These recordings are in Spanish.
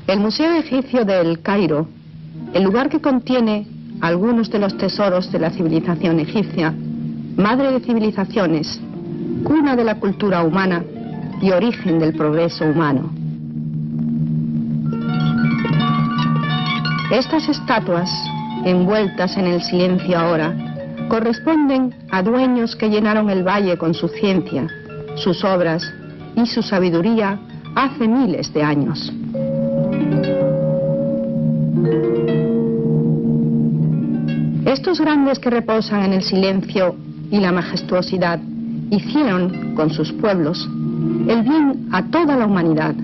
El Museo Egipcio de El Cairo, el lugar que contiene algunos de los tesoros de la civilización egipcia, madre de civilizaciones, cuna de la cultura humana y origen del progreso humano. Estas estatuas, envueltas en el silencio ahora, corresponden a dueños que llenaron el valle con su ciencia, sus obras y su sabiduría hace miles de años. Estos grandes que reposan en el silencio y la majestuosidad hicieron con sus pueblos el bien a toda la humanidad.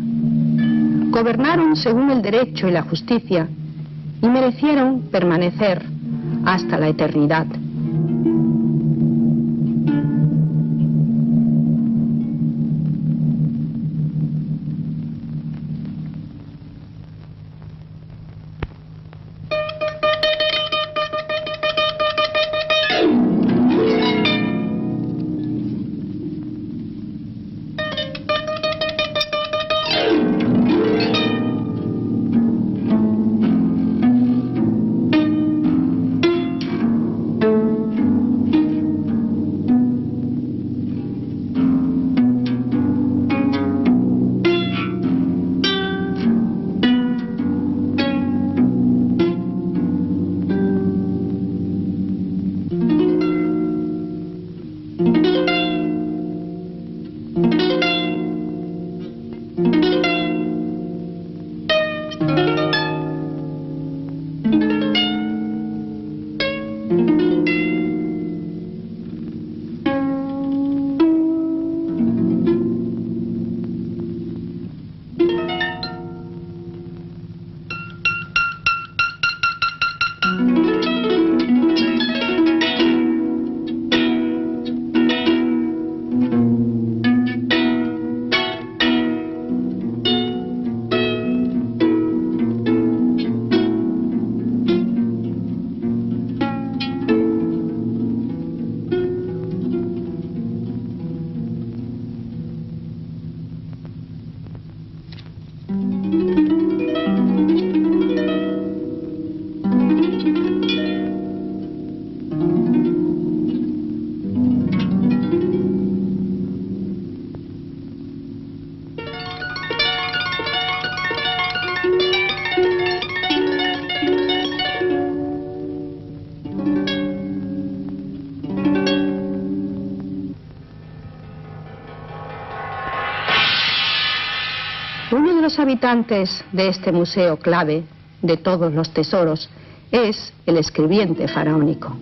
Gobernaron según el derecho y la justicia y merecieron permanecer hasta la eternidad. Uno de los habitantes de este museo clave de todos los tesoros es el escribiente faraónico.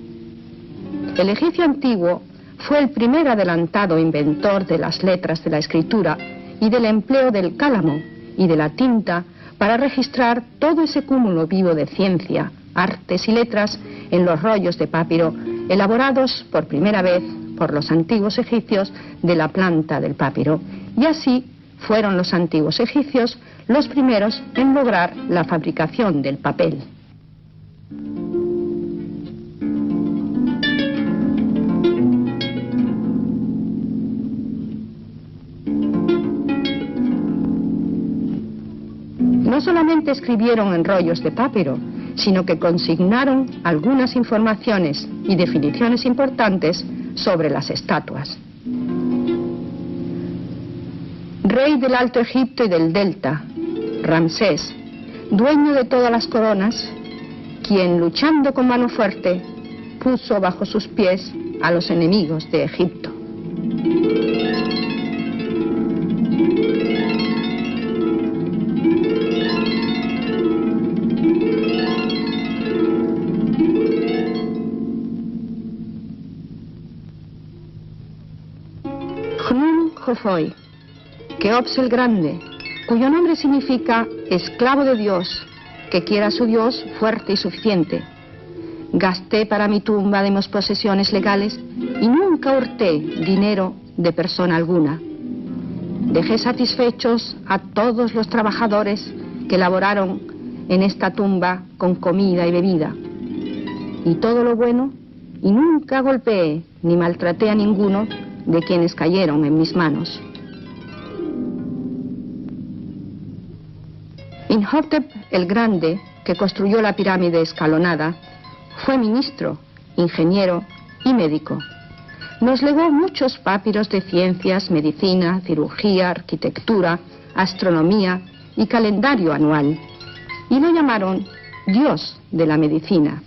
El egipcio antiguo fue el primer adelantado inventor de las letras de la escritura y del empleo del cálamo y de la tinta para registrar todo ese cúmulo vivo de ciencia, artes y letras en los rollos de papiro elaborados por primera vez por los antiguos egipcios de la planta del papiro. Y así fueron los antiguos egipcios los primeros en lograr la fabricación del papel. No solamente escribieron en rollos de papiro, sino que consignaron algunas informaciones y definiciones importantes sobre las estatuas. Rey del Alto Egipto y del Delta, Ramsés, dueño de todas las coronas, quien luchando con mano fuerte puso bajo sus pies a los enemigos de Egipto. Jofoy, Keops el Grande, cuyo nombre significa esclavo de Dios, que quiera a su Dios fuerte y suficiente. Gasté para mi tumba de mis posesiones legales y nunca hurté dinero de persona alguna. Dejé satisfechos a todos los trabajadores que laboraron en esta tumba con comida y bebida. Y todo lo bueno, y nunca golpeé ni maltraté a ninguno de quienes cayeron en mis manos. Imhotep el Grande, que construyó la pirámide escalonada, fue ministro, ingeniero y médico. Nos legó muchos papiros de ciencias, medicina, cirugía, arquitectura, astronomía y calendario anual, y lo llamaron Dios de la medicina.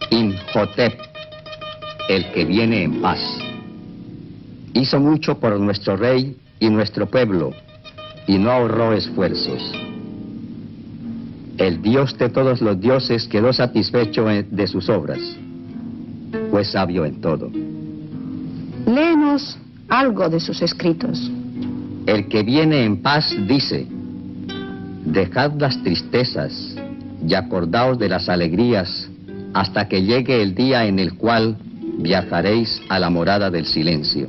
Imhotep, el que viene en paz, hizo mucho por nuestro rey y nuestro pueblo, y no ahorró esfuerzos. El Dios de todos los dioses quedó satisfecho de sus obras. Fue sabio en todo. Léenos algo de sus escritos. El que viene en paz dice: dejad las tristezas y acordaos de las alegrías hasta que llegue el día en el cual viajaréis a la morada del silencio.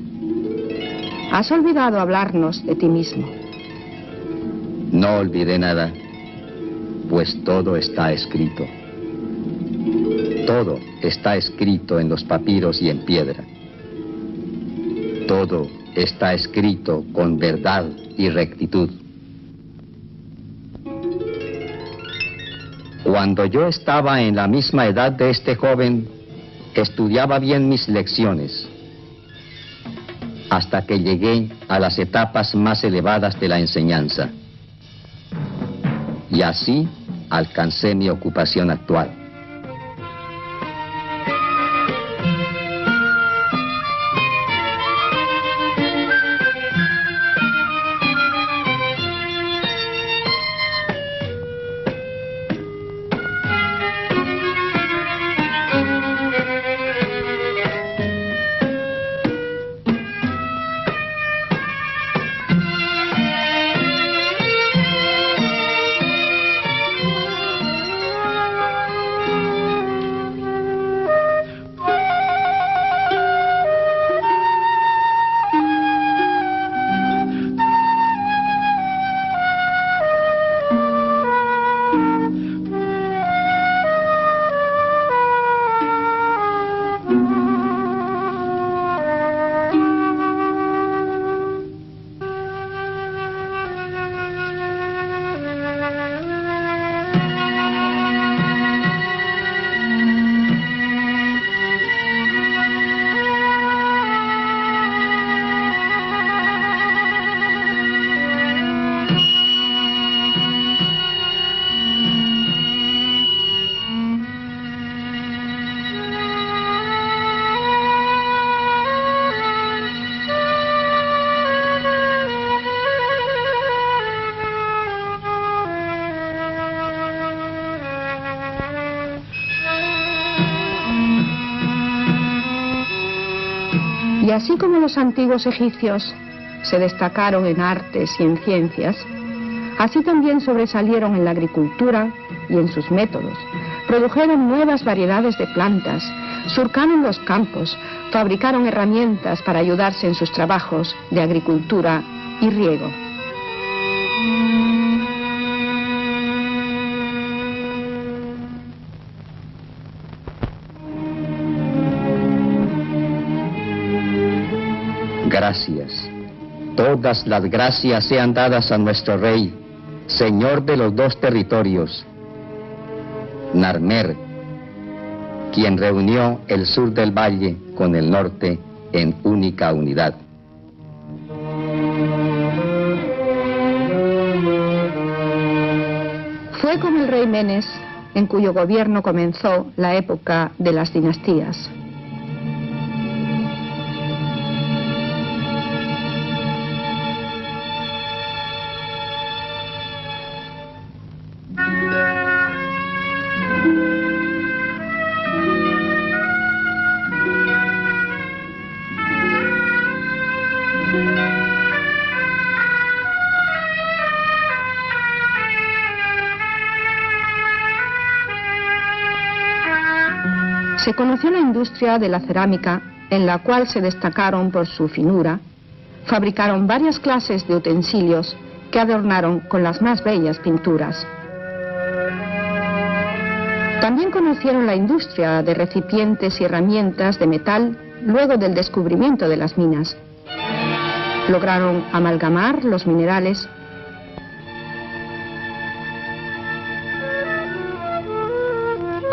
Has olvidado hablarnos de ti mismo. No olvidé nada, pues todo está escrito. Todo está escrito en los papiros y en piedra. Todo está escrito con verdad y rectitud. Cuando yo estaba en la misma edad de este joven, estudiaba bien mis lecciones, hasta que llegué a las etapas más elevadas de la enseñanza. Y así alcancé mi ocupación actual. Y así como los antiguos egipcios se destacaron en artes y en ciencias, así también sobresalieron en la agricultura y en sus métodos. Produjeron nuevas variedades de plantas, surcaron los campos, fabricaron herramientas para ayudarse en sus trabajos de agricultura y riego. Gracias. Todas las gracias sean dadas a nuestro rey, señor de los dos territorios, Narmer, quien reunió el sur del valle con el norte en única unidad. Fue con el rey Menes, en cuyo gobierno comenzó la época de las dinastías. Se conoció la industria de la cerámica, en la cual se destacaron por su finura. Fabricaron varias clases de utensilios que adornaron con las más bellas pinturas. También conocieron la industria de recipientes y herramientas de metal luego del descubrimiento de las minas. Lograron amalgamar los minerales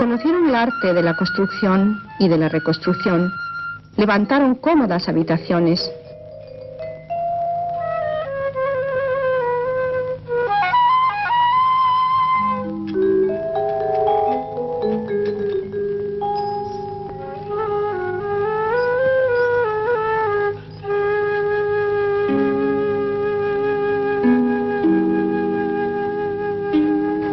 conocieron el arte de la construcción y de la reconstrucción, levantaron cómodas habitaciones.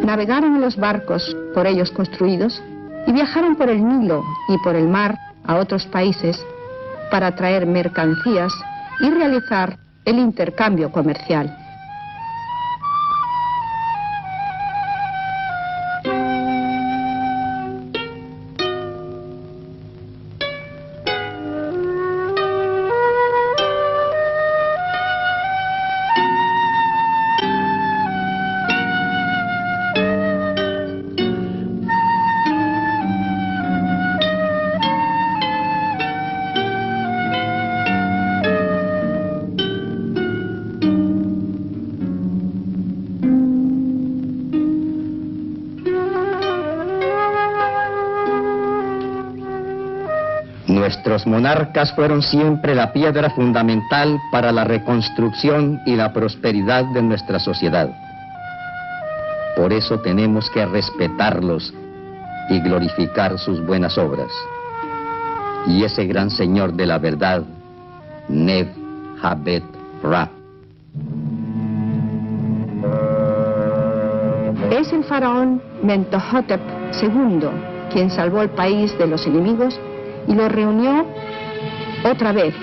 Navegaron en los barcos por ellos construidos y viajaron por el Nilo y por el mar a otros países para traer mercancías y realizar el intercambio comercial. Nuestros monarcas fueron siempre la piedra fundamental para la reconstrucción y la prosperidad de nuestra sociedad. Por eso tenemos que respetarlos y glorificar sus buenas obras. Y ese gran señor de la verdad, Neb-Habet-Ra. Es el faraón Mentuhotep II quien salvó el país de los enemigos y lo reunió otra vez.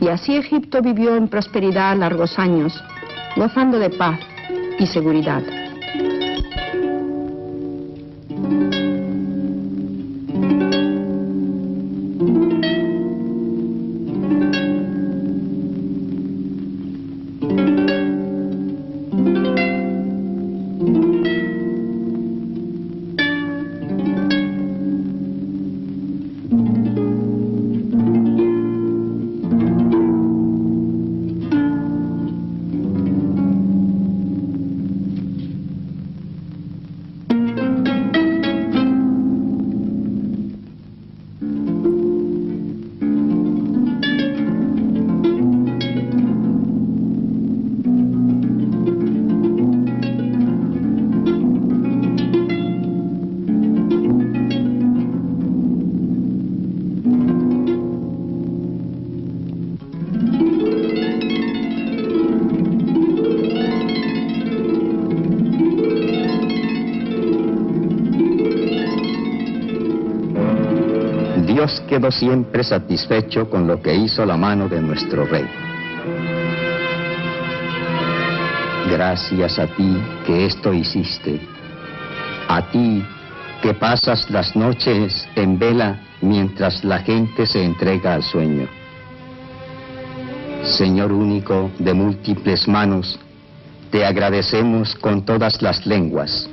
Y así Egipto vivió en prosperidad largos años, gozando de paz y seguridad. Dios quedó siempre satisfecho con lo que hizo la mano de nuestro rey. Gracias a ti que esto hiciste, a ti que pasas las noches en vela mientras la gente se entrega al sueño. Señor único de múltiples manos, te agradecemos con todas las lenguas,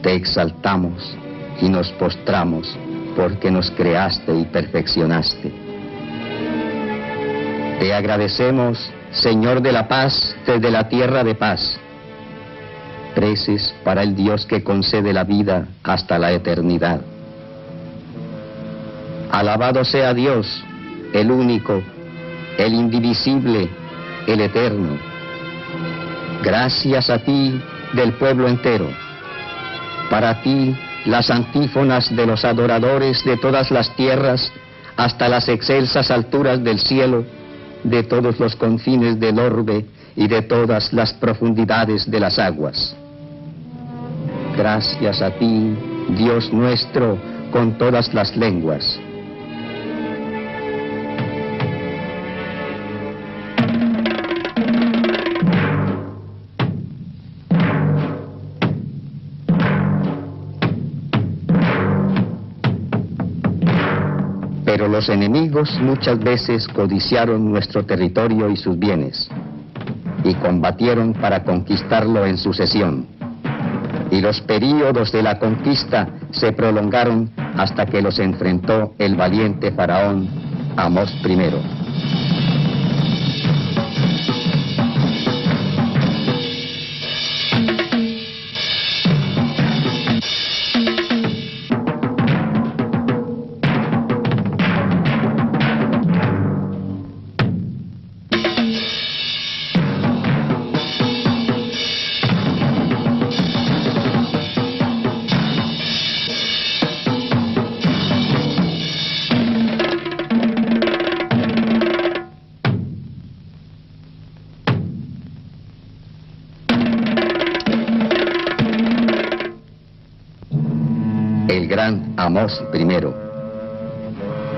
te exaltamos y nos postramos porque nos creaste y perfeccionaste. Te agradecemos, Señor de la paz, desde la tierra de paz. Preces para el Dios que concede la vida hasta la eternidad. Alabado sea Dios, el único, el indivisible, el eterno. Gracias a ti del pueblo entero. Para ti las antífonas de los adoradores de todas las tierras, hasta las excelsas alturas del cielo, de todos los confines del orbe y de todas las profundidades de las aguas. Gracias a ti, Dios nuestro, con todas las lenguas. Pero los enemigos muchas veces codiciaron nuestro territorio y sus bienes, y combatieron para conquistarlo en sucesión. Y los períodos de la conquista se prolongaron hasta que los enfrentó el valiente faraón Amós I. El gran Amós I.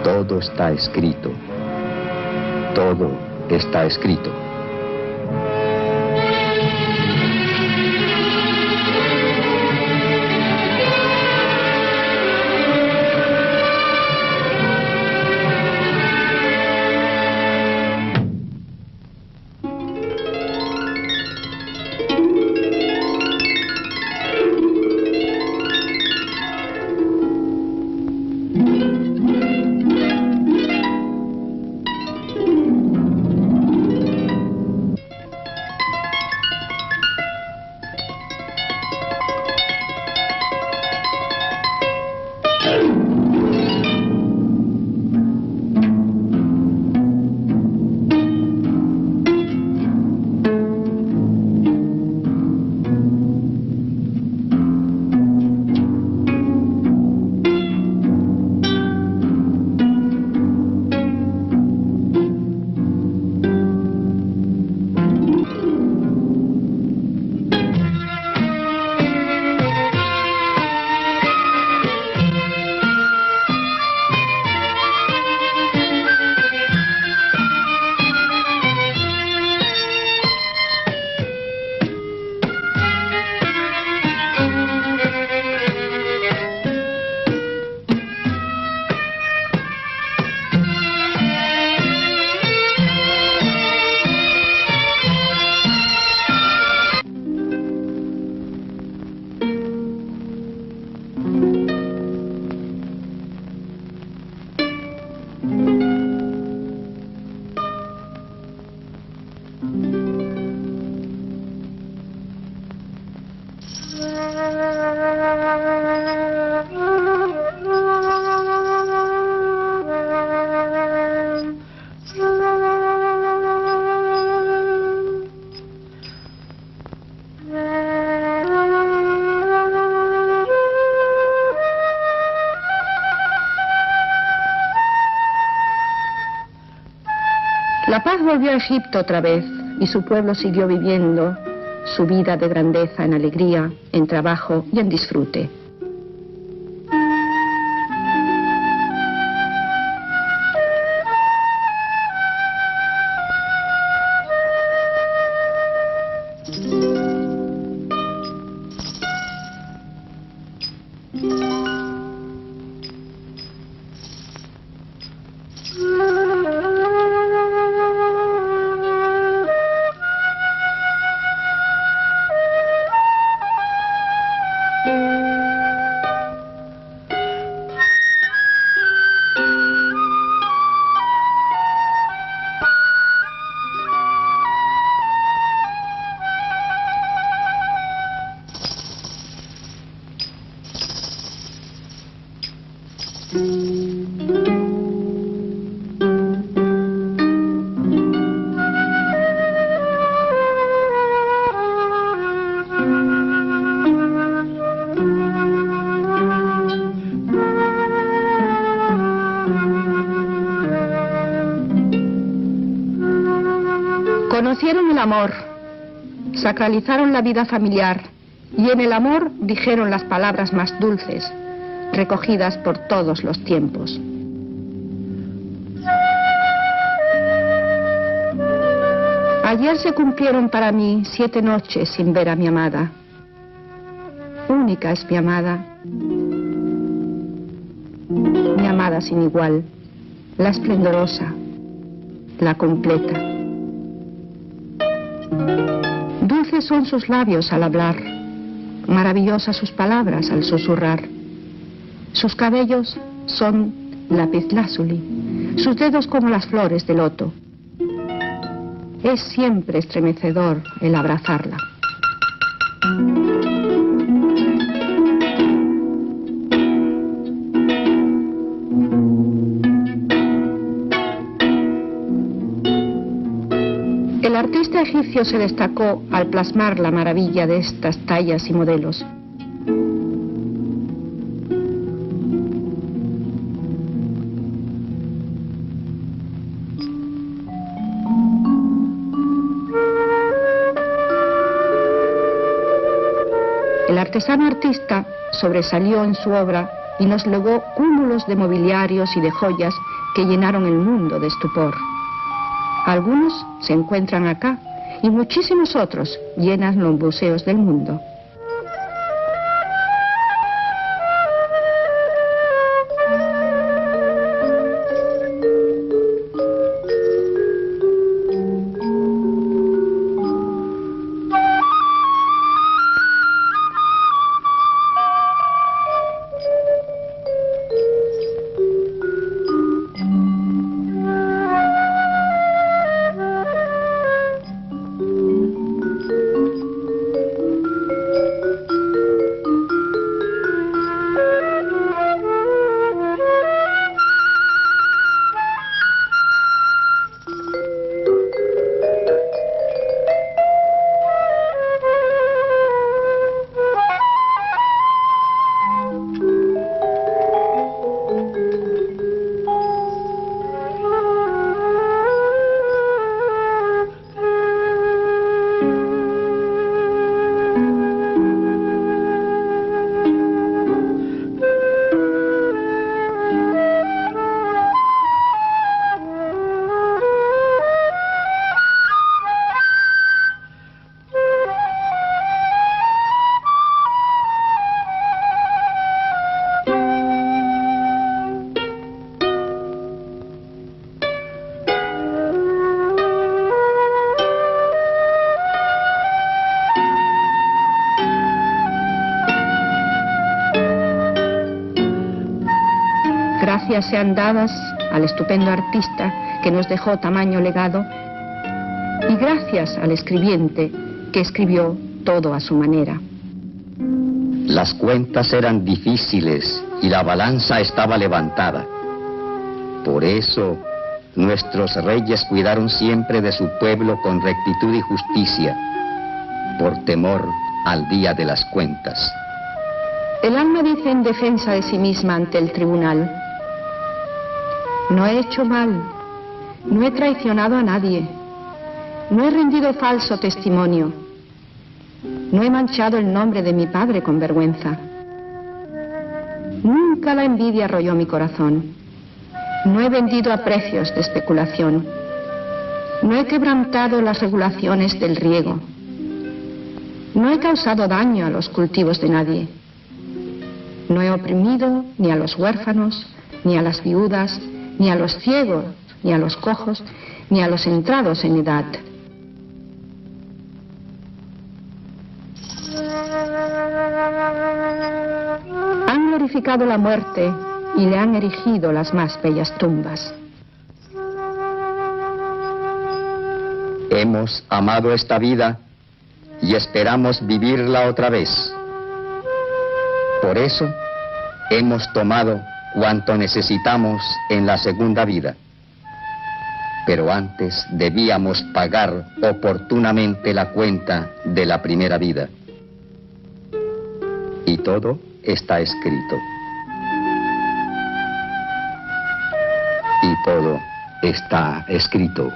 Todo está escrito. Todo está escrito. La paz volvió a Egipto otra vez y su pueblo siguió viviendo su vida de grandeza en alegría, en trabajo y en disfrute. Conocieron el amor, sacralizaron la vida familiar y en el amor dijeron las palabras más dulces, recogidas por todos los tiempos. Ayer se cumplieron para mí 7 noches sin ver a mi amada. Única es mi amada sin igual, la esplendorosa, la completa. Dulces son sus labios al hablar, maravillosas sus palabras al susurrar. Sus cabellos son lapislázuli, sus dedos como las flores de loto. Es siempre estremecedor el abrazarla. El artista egipcio se destacó al plasmar la maravilla de estas tallas y modelos. El artesano artista sobresalió en su obra y nos legó cúmulos de mobiliarios y de joyas que llenaron el mundo de estupor. Algunos se encuentran acá y muchísimos otros llenan los museos del mundo. Gracias sean dadas al estupendo artista que nos dejó tamaño legado y gracias al escribiente que escribió todo a su manera. Las cuentas eran difíciles y la balanza estaba levantada. Por eso nuestros reyes cuidaron siempre de su pueblo con rectitud y justicia, por temor al día de las cuentas. El alma dice en defensa de sí misma ante el tribunal: no he hecho mal, no he traicionado a nadie, no he rendido falso testimonio, no he manchado el nombre de mi padre con vergüenza. Nunca la envidia arrolló mi corazón, no he vendido a precios de especulación, no he quebrantado las regulaciones del riego, no he causado daño a los cultivos de nadie, no he oprimido ni a los huérfanos, ni a las viudas, ni a los ciegos, ni a los cojos, ni a los entrados en edad. Han glorificado la muerte y le han erigido las más bellas tumbas. Hemos amado esta vida y esperamos vivirla otra vez. Por eso hemos tomado cuanto necesitamos en la segunda vida. Pero antes debíamos pagar oportunamente la cuenta de la primera vida. Y todo está escrito. Y todo está escrito.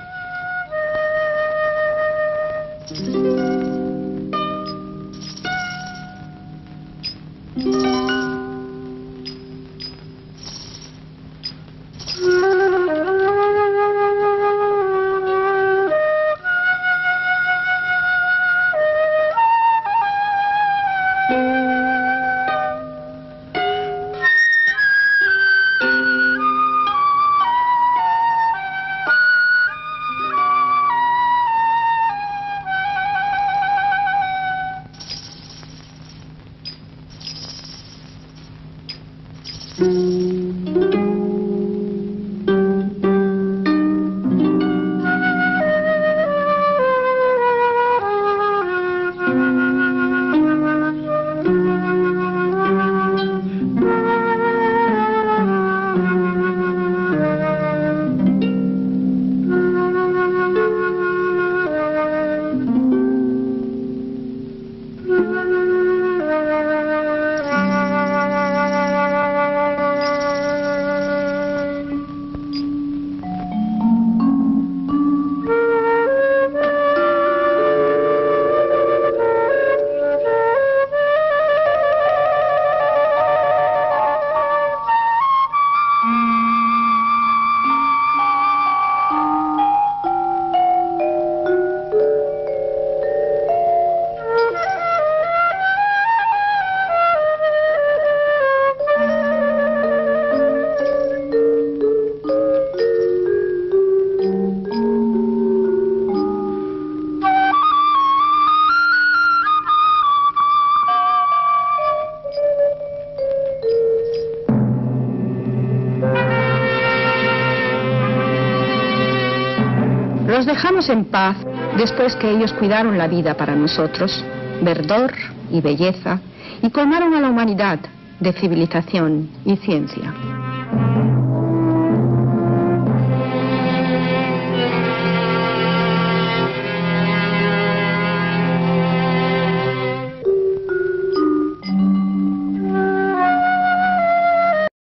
Los dejamos en paz después que ellos cuidaron la vida para nosotros, verdor y belleza, y colmaron a la humanidad de civilización y ciencia.